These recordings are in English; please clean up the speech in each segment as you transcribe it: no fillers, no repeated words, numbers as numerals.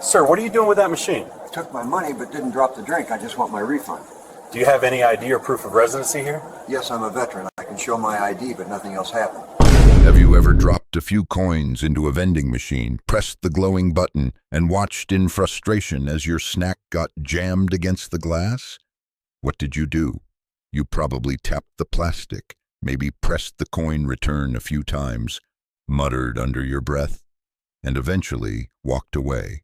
Sir, what are you doing with that machine? Took my money but didn't drop the drink. I just want my refund. Do you have any ID or proof of residency here? Yes, I'm a veteran. I can show my ID, but nothing else happened. Have you ever dropped a few coins into a vending machine, pressed the glowing button, and watched in frustration as your snack got jammed against the glass? What did you do? You probably tapped the plastic, maybe pressed the coin return a few times, muttered under your breath, and eventually walked away.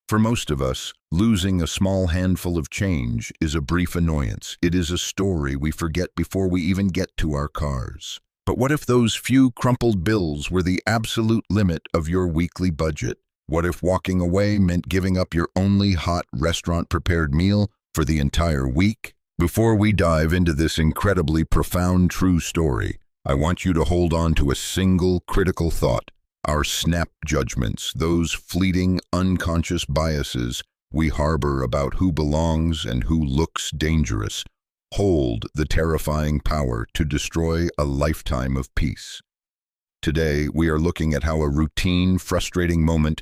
For most of us, losing a small handful of change is a brief annoyance. It is a story we forget before we even get to our cars. But what if those few crumpled bills were the absolute limit of your weekly budget? What if walking away meant giving up your only hot restaurant-prepared meal for the entire week? Before we dive into this incredibly profound true story, I want you to hold on to a single critical thought. Our snap judgments, those fleeting, unconscious biases we harbor about who belongs and who looks dangerous, hold the terrifying power to destroy a lifetime of peace. Today, we are looking at how a routine, frustrating moment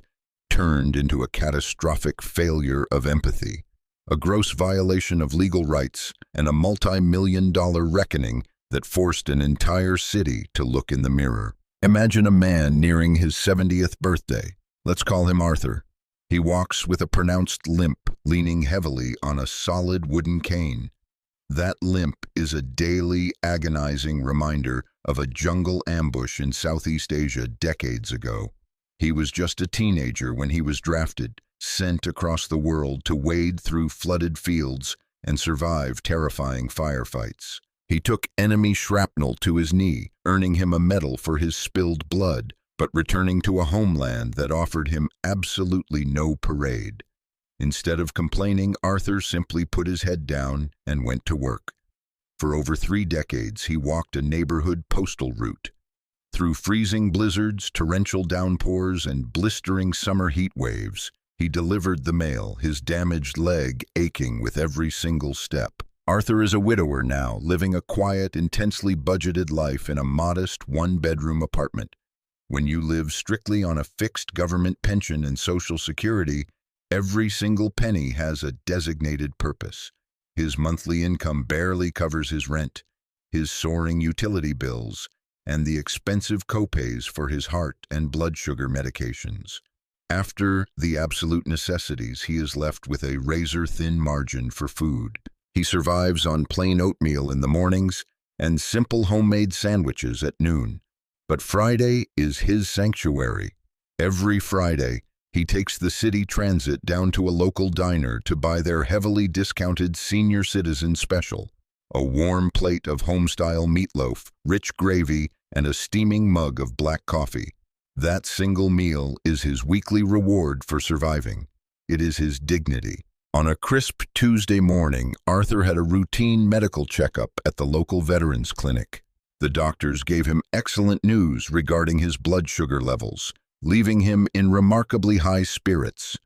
turned into a catastrophic failure of empathy, a gross violation of legal rights, and a multi-million-dollar reckoning that forced an entire city to look in the mirror. Imagine a man nearing his 70th birthday. Let's call him Arthur. He walks with a pronounced limp, leaning heavily on a solid wooden cane. That limp is a daily, agonizing reminder of a jungle ambush in Southeast Asia decades ago. He was just a teenager when he was drafted, sent across the world to wade through flooded fields and survive terrifying firefights. He took enemy shrapnel to his knee, earning him a medal for his spilled blood, but returning to a homeland that offered him absolutely no parade. Instead of complaining, Arthur simply put his head down and went to work. For over 3 decades, he walked a neighborhood postal route. Through freezing blizzards, torrential downpours, and blistering summer heat waves, he delivered the mail, his damaged leg aching with every single step. Arthur is a widower now, living a quiet, intensely budgeted life in a modest one-bedroom apartment. When you live strictly on a fixed government pension and Social Security, every single penny has a designated purpose. His monthly income barely covers his rent, his soaring utility bills, and the expensive copays for his heart and blood sugar medications. After the absolute necessities, he is left with a razor-thin margin for food. He survives on plain oatmeal in the mornings and simple homemade sandwiches at noon. But Friday is his sanctuary. Every Friday, he takes the city transit down to a local diner to buy their heavily discounted senior citizen special, a warm plate of home-style meatloaf, rich gravy, and a steaming mug of black coffee. That single meal is his weekly reward for surviving. It is his dignity. On a crisp Tuesday morning, Arthur had a routine medical checkup at the local veterans clinic. The doctors gave him excellent news regarding his blood sugar levels, leaving him in remarkably high spirits.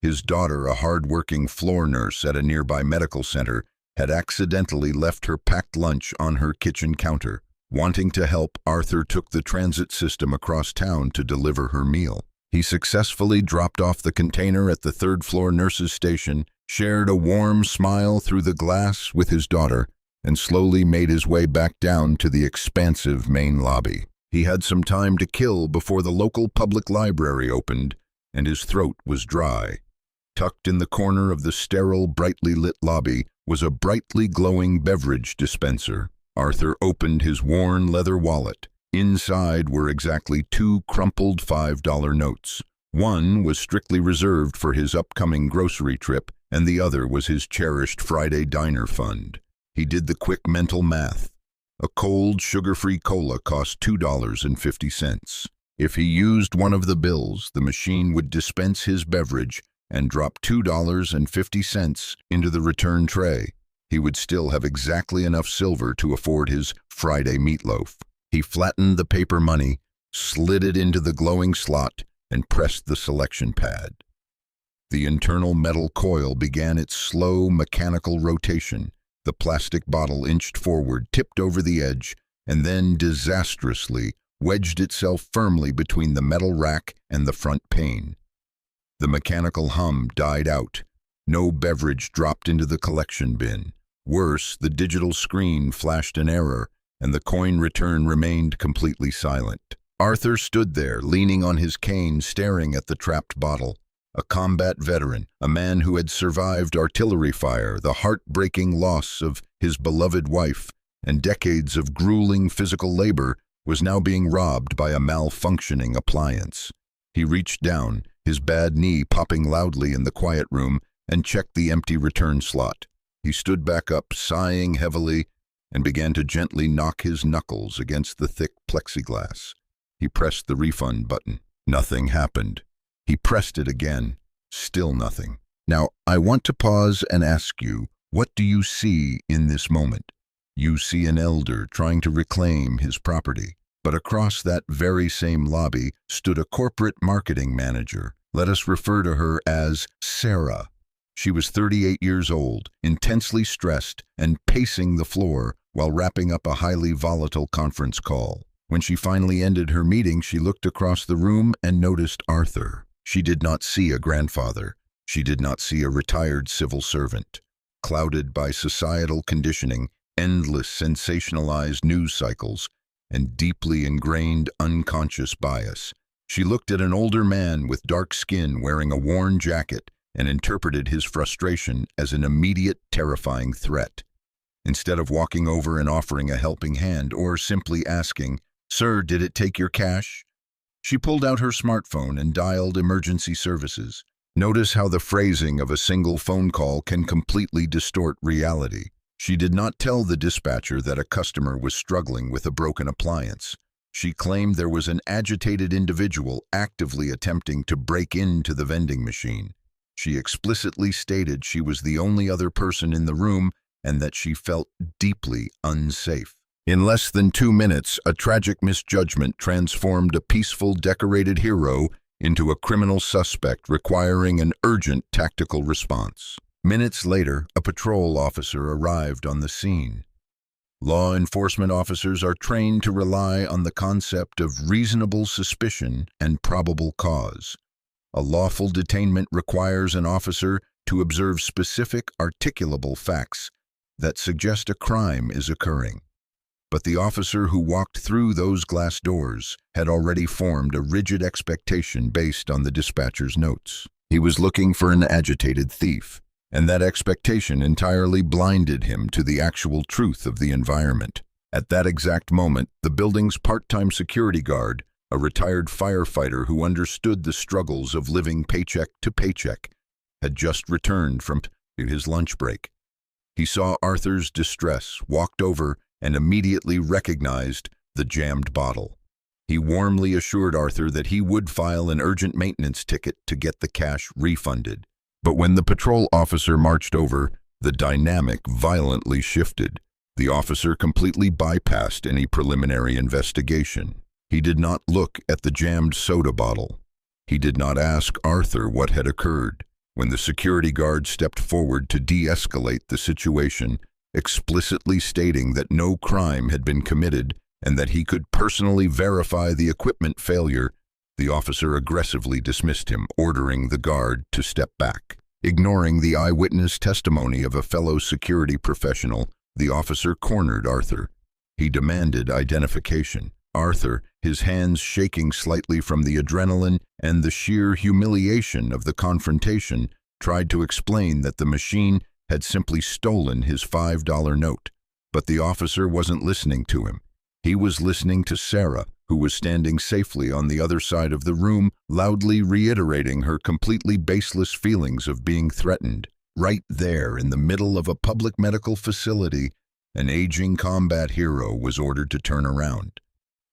His daughter, a hard-working floor nurse at a nearby medical center, had accidentally left her packed lunch on her kitchen counter. Wanting to help, Arthur took the transit system across town to deliver her meal. He successfully dropped off the container at the third-floor nurse's station, shared a warm smile through the glass with his daughter, and slowly made his way back down to the expansive main lobby. He had some time to kill before the local public library opened, and his throat was dry. Tucked in the corner of the sterile, brightly lit lobby was a brightly glowing beverage dispenser. Arthur opened his worn leather wallet. Inside were exactly 2 crumpled $5 notes. One was strictly reserved for his upcoming grocery trip, and the other was his cherished Friday diner fund. He did the quick mental math. A cold, sugar-free cola cost $2.50. If he used one of the bills, the machine would dispense his beverage and drop $2.50 into the return tray. He would still have exactly enough silver to afford his Friday meatloaf. He flattened the paper money, slid it into the glowing slot, and pressed the selection pad. The internal metal coil began its slow, mechanical rotation. The plastic bottle inched forward, tipped over the edge, and then disastrously wedged itself firmly between the metal rack and the front pane. The mechanical hum died out. No beverage dropped into the collection bin. Worse, the digital screen flashed an error, and the coin return remained completely silent. Arthur stood there, leaning on his cane, staring at the trapped bottle. A combat veteran, a man who had survived artillery fire, the heartbreaking loss of his beloved wife, and decades of grueling physical labor, was now being robbed by a malfunctioning appliance. He reached down, his bad knee popping loudly in the quiet room, and checked the empty return slot. He stood back up, sighing heavily, and began to gently knock his knuckles against the thick plexiglass. He pressed the refund button. Nothing happened. He pressed it again. Still nothing. Now, I want to pause and ask you, what do you see in this moment? You see an elder trying to reclaim his property. But across that very same lobby stood a corporate marketing manager. Let us refer to her as Sarah. She was 38 years old, intensely stressed, and pacing the floor while wrapping up a highly volatile conference call. When she finally ended her meeting, she looked across the room and noticed Arthur. She did not see a grandfather. She did not see a retired civil servant. Clouded by societal conditioning, endless sensationalized news cycles, and deeply ingrained unconscious bias, she looked at an older man with dark skin wearing a worn jacket and interpreted his frustration as an immediate, terrifying threat. Instead of walking over and offering a helping hand or simply asking, "Sir, did it take your cash?" she pulled out her smartphone and dialed emergency services. Notice how the phrasing of a single phone call can completely distort reality. She did not tell the dispatcher that a customer was struggling with a broken appliance. She claimed there was an agitated individual actively attempting to break into the vending machine. She explicitly stated she was the only other person in the room and that she felt deeply unsafe. In less than 2 minutes, a tragic misjudgment transformed a peaceful, decorated hero into a criminal suspect requiring an urgent tactical response. Minutes later, a patrol officer arrived on the scene. Law enforcement officers are trained to rely on the concept of reasonable suspicion and probable cause. A lawful detainment requires an officer to observe specific, articulable facts that suggest a crime is occurring. But the officer who walked through those glass doors had already formed a rigid expectation based on the dispatcher's notes. He was looking for an agitated thief, and that expectation entirely blinded him to the actual truth of the environment. At that exact moment, the building's part-time security guard, a retired firefighter who understood the struggles of living paycheck to paycheck, had just returned from his lunch break. He saw Arthur's distress, walked over, and immediately recognized the jammed bottle. He warmly assured Arthur that he would file an urgent maintenance ticket to get the cash refunded. But when the patrol officer marched over, the dynamic violently shifted. The officer completely bypassed any preliminary investigation. He did not look at the jammed soda bottle. He did not ask Arthur what had occurred. When the security guard stepped forward to de-escalate the situation, explicitly stating that no crime had been committed and that he could personally verify the equipment failure, the officer aggressively dismissed him, ordering the guard to step back. Ignoring the eyewitness testimony of a fellow security professional, the officer cornered Arthur. He demanded identification. Arthur, his hands shaking slightly from the adrenaline and the sheer humiliation of the confrontation, tried to explain that the machine had simply stolen his $5 note. But the officer wasn't listening to him. He was listening to Sarah, who was standing safely on the other side of the room, loudly reiterating her completely baseless feelings of being threatened. Right there, in the middle of a public medical facility, an aging combat hero was ordered to turn around.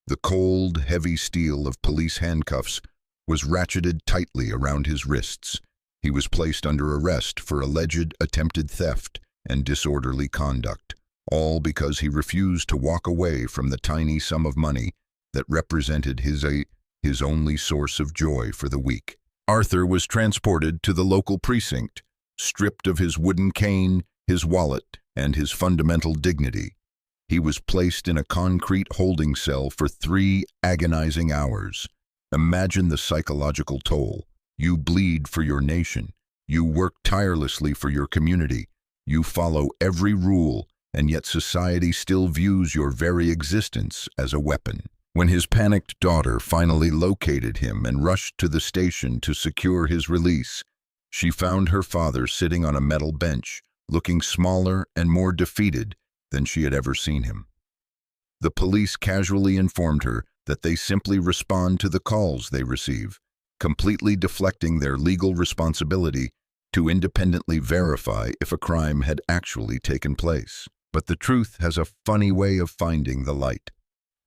The cold, heavy steel of police handcuffs was ratcheted tightly around his wrists. He was placed under arrest for alleged attempted theft and disorderly conduct, all because he refused to walk away from the tiny sum of money that represented his only source of joy for the week. Arthur was transported to the local precinct, stripped of his wooden cane, his wallet, and his fundamental dignity. He was placed in a concrete holding cell for 3 agonizing hours. Imagine the psychological toll. You bleed for your nation. You work tirelessly for your community. You follow every rule, and yet society still views your very existence as a weapon. When his panicked daughter finally located him and rushed to the station to secure his release, she found her father sitting on a metal bench, looking smaller and more defeated than she had ever seen him. The police casually informed her that they simply respond to the calls they receive, completely deflecting their legal responsibility to independently verify if a crime had actually taken place. But the truth has a funny way of finding the light.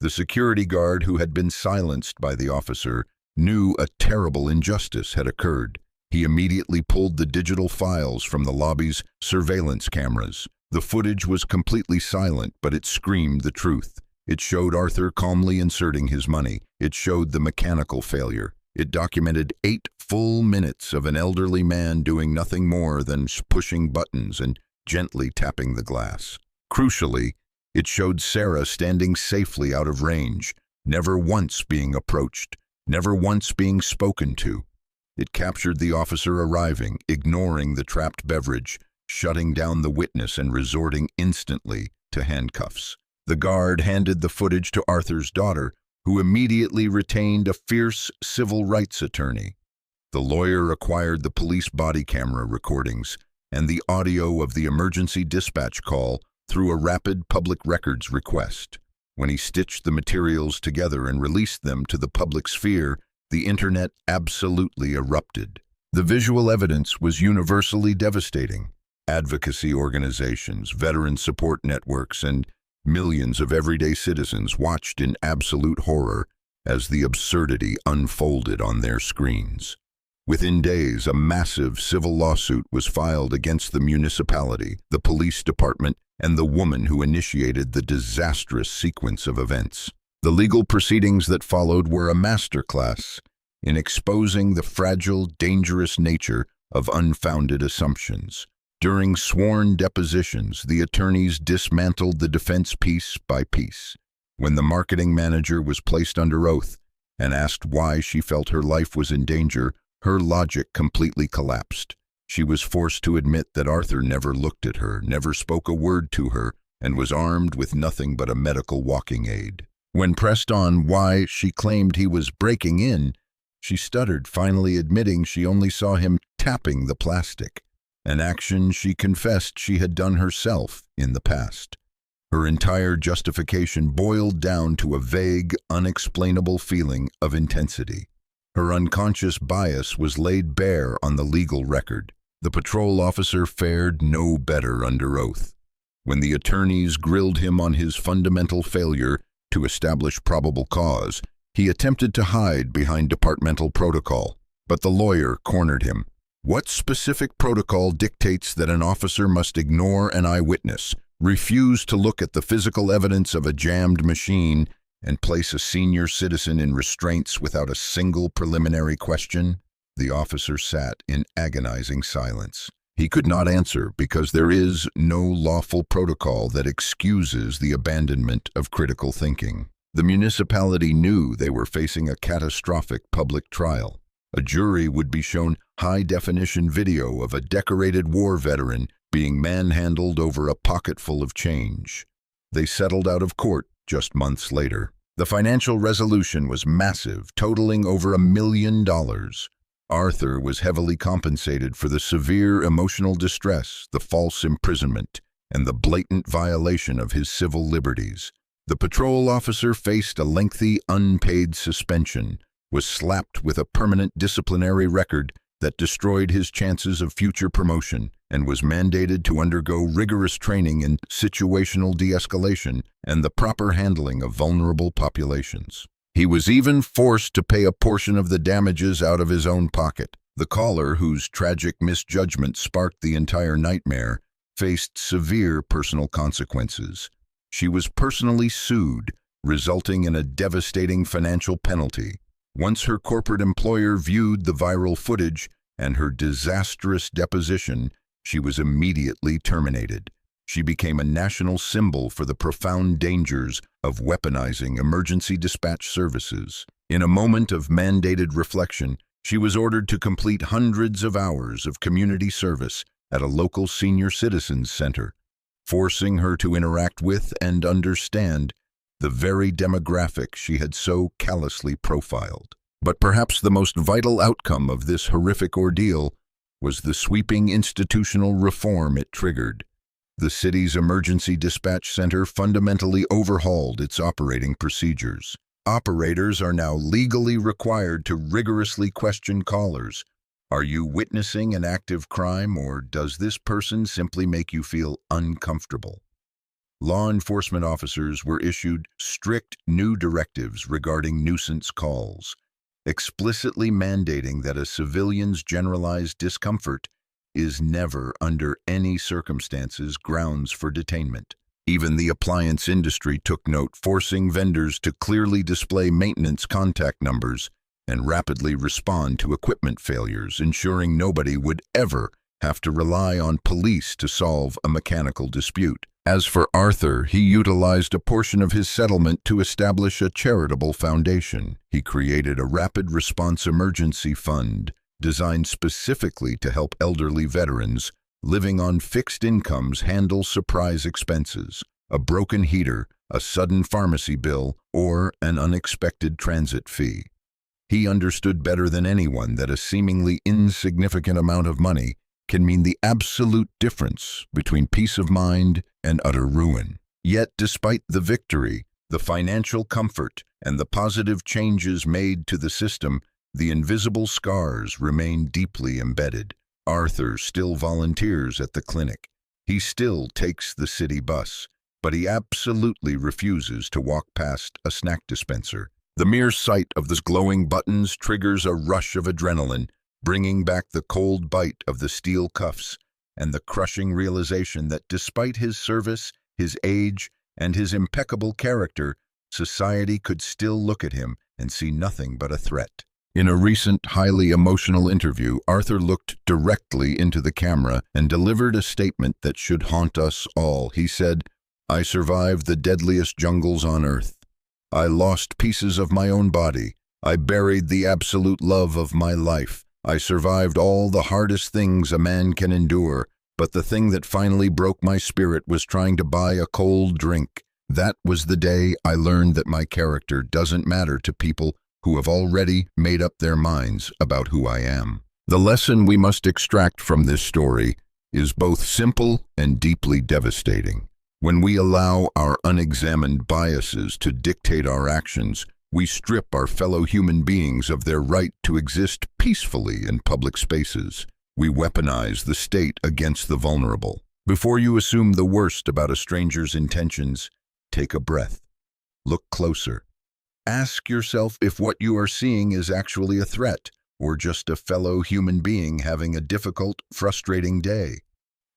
The security guard who had been silenced by the officer knew a terrible injustice had occurred. He immediately pulled the digital files from the lobby's surveillance cameras. The footage was completely silent, but it screamed the truth. It showed Arthur calmly inserting his money. It showed the mechanical failure. It documented 8 full minutes of an elderly man doing nothing more than pushing buttons and gently tapping the glass. Crucially, it showed Sarah standing safely out of range, never once being approached, never once being spoken to. It captured the officer arriving, ignoring the trapped beverage, shutting down the witness and resorting instantly to handcuffs. The guard handed the footage to Arthur's daughter, who immediately retained a fierce civil rights attorney. The lawyer acquired the police body camera recordings and the audio of the emergency dispatch call through a rapid public records request. When he stitched the materials together and released them to the public sphere, the internet absolutely erupted. The visual evidence was universally devastating. Advocacy organizations, veteran support networks, and millions of everyday citizens watched in absolute horror as the absurdity unfolded on their screens. Within days, a massive civil lawsuit was filed against the municipality, the police department, and the woman who initiated the disastrous sequence of events. The legal proceedings that followed were a masterclass in exposing the fragile, dangerous nature of unfounded assumptions. During sworn depositions, the attorneys dismantled the defense piece by piece. When the marketing manager was placed under oath and asked why she felt her life was in danger, her logic completely collapsed. She was forced to admit that Arthur never looked at her, never spoke a word to her, and was armed with nothing but a medical walking aid. When pressed on why she claimed he was breaking in, she stuttered, finally admitting she only saw him tapping the plastic, an action she confessed she had done herself in the past. Her entire justification boiled down to a vague, unexplainable feeling of intensity. Her unconscious bias was laid bare on the legal record. The patrol officer fared no better under oath. When the attorneys grilled him on his fundamental failure to establish probable cause, he attempted to hide behind departmental protocol, but the lawyer cornered him. What specific protocol dictates that an officer must ignore an eyewitness, refuse to look at the physical evidence of a jammed machine, and place a senior citizen in restraints without a single preliminary question? The officer sat in agonizing silence. He could not answer because there is no lawful protocol that excuses the abandonment of critical thinking. The municipality knew they were facing a catastrophic public trial. A jury would be shown high-definition video of a decorated war veteran being manhandled over a pocketful of change. They settled out of court just months later. The financial resolution was massive, totaling over $1 million. Arthur was heavily compensated for the severe emotional distress, the false imprisonment, and the blatant violation of his civil liberties. The patrol officer faced a lengthy, unpaid suspension, was slapped with a permanent disciplinary record that destroyed his chances of future promotion, and was mandated to undergo rigorous training in situational de-escalation and the proper handling of vulnerable populations. He was even forced to pay a portion of the damages out of his own pocket. The caller, whose tragic misjudgment sparked the entire nightmare, faced severe personal consequences. She was personally sued, resulting in a devastating financial penalty. Once her corporate employer viewed the viral footage and her disastrous deposition, she was immediately terminated. She became a national symbol for the profound dangers of weaponizing emergency dispatch services. In a moment of mandated reflection, She was ordered to complete hundreds of hours of community service at a local senior citizens center, forcing her to interact with and understand the very demographic she had so callously profiled. But perhaps the most vital outcome of this horrific ordeal was the sweeping institutional reform it triggered. The city's emergency dispatch center fundamentally overhauled its operating procedures. Operators are now legally required to rigorously question callers. Are you witnessing an active crime, or does this person simply make you feel uncomfortable? Law enforcement officers were issued strict new directives regarding nuisance calls, explicitly mandating that a civilian's generalized discomfort is never, under any circumstances, grounds for detainment. Even the appliance industry took note, forcing vendors to clearly display maintenance contact numbers and rapidly respond to equipment failures, ensuring nobody would ever have to rely on police to solve a mechanical dispute. As for Arthur, he utilized a portion of his settlement to establish a charitable foundation. He created a rapid response emergency fund designed specifically to help elderly veterans living on fixed incomes handle surprise expenses, a broken heater, a sudden pharmacy bill, or an unexpected transit fee. He understood better than anyone that a seemingly insignificant amount of money can mean the absolute difference between peace of mind and utter ruin. Yet, despite the victory, the financial comfort, and the positive changes made to the system, the invisible scars remain deeply embedded. Arthur still volunteers at the clinic. He still takes the city bus, but he absolutely refuses to walk past a snack dispenser. The mere sight of the glowing buttons triggers a rush of adrenaline, bringing back the cold bite of the steel cuffs and the crushing realization that despite his service, his age, and his impeccable character, society could still look at him and see nothing but a threat. In a recent, highly emotional interview, Arthur looked directly into the camera and delivered a statement that should haunt us all. He said, "I survived the deadliest jungles on earth. I lost pieces of my own body. I buried the absolute love of my life. I survived all the hardest things a man can endure, but the thing that finally broke my spirit was trying to buy a cold drink. That was the day I learned that my character doesn't matter to people who have already made up their minds about who I am." The lesson we must extract from this story is both simple and deeply devastating. When we allow our unexamined biases to dictate our actions, we strip our fellow human beings of their right to exist peacefully in public spaces. We weaponize the state against the vulnerable. Before you assume the worst about a stranger's intentions, take a breath. Look closer. Ask yourself if what you are seeing is actually a threat or just a fellow human being having a difficult, frustrating day.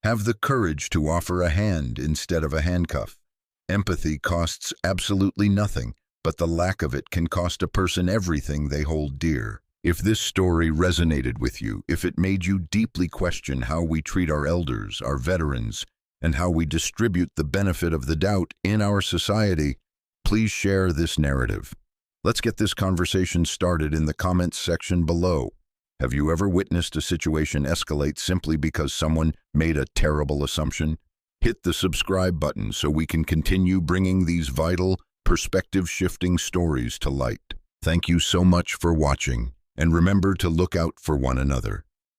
Have the courage to offer a hand instead of a handcuff. Empathy costs absolutely nothing, but the lack of it can cost a person everything they hold dear. If this story resonated with you, if it made you deeply question how we treat our elders, our veterans, and how we distribute the benefit of the doubt in our society, please share this narrative. Let's get this conversation started in the comments section below. Have you ever witnessed a situation escalate simply because someone made a terrible assumption? Hit the subscribe button so we can continue bringing these vital, perspective-shifting stories to light. Thank you so much for watching, and remember to look out for one another.